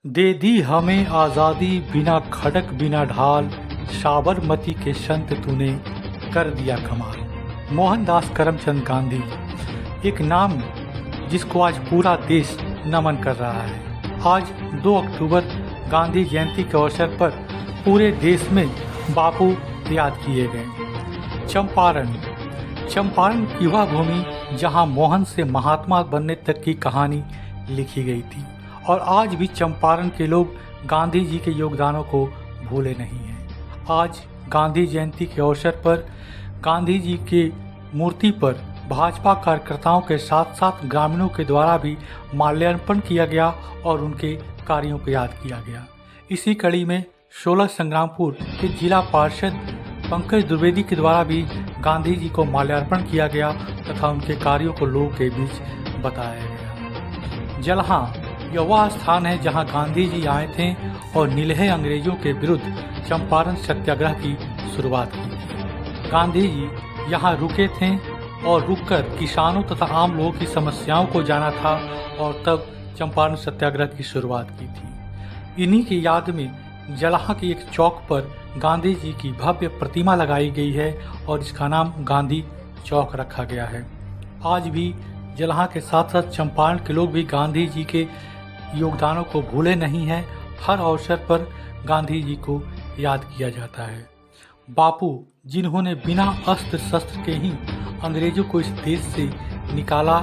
दे दी हमें आज़ादी बिना खड़क बिना ढाल, साबरमती के संत तूने कर दिया कमाल। मोहनदास करमचंद गांधी, एक नाम जिसको आज पूरा देश नमन कर रहा है। आज 2 अक्टूबर गांधी जयंती के अवसर पर पूरे देश में बापू याद किए गए। चंपारण की वह भूमि जहां मोहन से महात्मा बनने तक की कहानी लिखी गई थी, और आज भी चंपारण के लोग गांधी जी के योगदानों को भूले नहीं हैं। आज गांधी जयंती के अवसर पर गांधी जी के मूर्ति पर भाजपा कार्यकर्ताओं के साथ साथ ग्रामीणों के द्वारा भी माल्यार्पण किया गया और उनके कार्यों को याद किया गया। इसी कड़ी में 16 संग्रामपुर के जिला पार्षद पंकज द्विवेदी के द्वारा भी गांधी जी को माल्यार्पण किया गया तथा उनके कार्यों को लोगों के बीच बताया गया। जलहां यह वह स्थान है जहां गांधी जी आए थे और नीलहे अंग्रेजों के विरुद्ध चंपारण सत्याग्रह की शुरुआत की थी। गांधी जी यहां रुके थे और रुककर किसानों तथा आम लोगों की समस्याओं को जाना था और तब चंपारण सत्याग्रह की शुरुआत की थी। इन्हीं की याद में जलहां के एक चौक पर गांधी जी की भव्य प्रतिमा लगाई गई है और इसका नाम गांधी चौक रखा गया है। आज भी जलहां के साथ साथ चंपारण के लोग भी गांधी जी के योगदानों को भूले नहीं हैं। हर अवसर पर गांधी जी को याद किया जाता है। बापू जिन्होंने बिना अस्त्र शस्त्र के ही अंग्रेजों को इस देश से निकाला,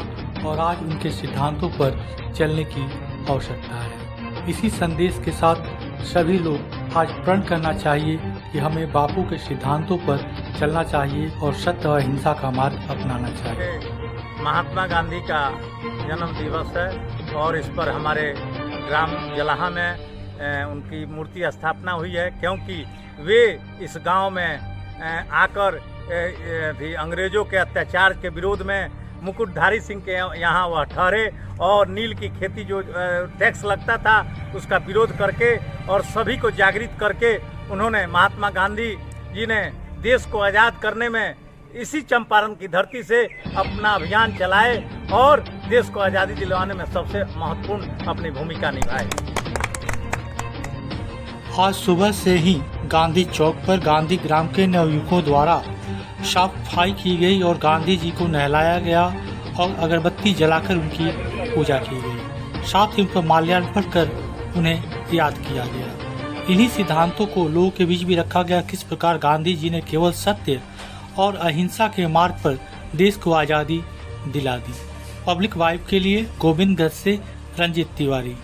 और आज उनके सिद्धांतों पर चलने की आवश्यकता है। इसी संदेश के साथ सभी लोग आज प्रण करना चाहिए कि हमें बापू के सिद्धांतों पर चलना चाहिए और सत्य और अहिंसा का मार्ग अपनाना चाहिए। महात्मा गांधी का जन्म दिवस है और इस पर हमारे ग्राम जलहां में उनकी मूर्ति स्थापना हुई है, क्योंकि वे इस गांव में आकर भी अंग्रेजों के अत्याचार के विरोध में मुकुटधारी सिंह के यहाँ वह ठहरे और नील की खेती जो टैक्स लगता था उसका विरोध करके और सभी को जागृत करके उन्होंने महात्मा गांधी जी ने देश को आज़ाद करने में इसी चंपारण की धरती से अपना अभियान चलाए और देश को आज़ादी दिलवाने में सबसे महत्वपूर्ण अपनी भूमिका निभाए। आज सुबह से ही गांधी चौक पर गांधी ग्राम के नवयुवकों द्वारा साफ सफाई की गई और गांधी जी को नहलाया गया और अगरबत्ती जलाकर उनकी पूजा की गई। साथ ही उन पर माल्यार्पण कर उन्हें याद किया गया। इन्हीं सिद्धांतों को लोगों के बीच भी रखा गया, किस प्रकार गांधी जी ने केवल सत्य और अहिंसा के मार्ग पर देश को आज़ादी दिला दी। पब्लिक वाइब के लिए गोविंदगढ़ से रंजीत तिवारी।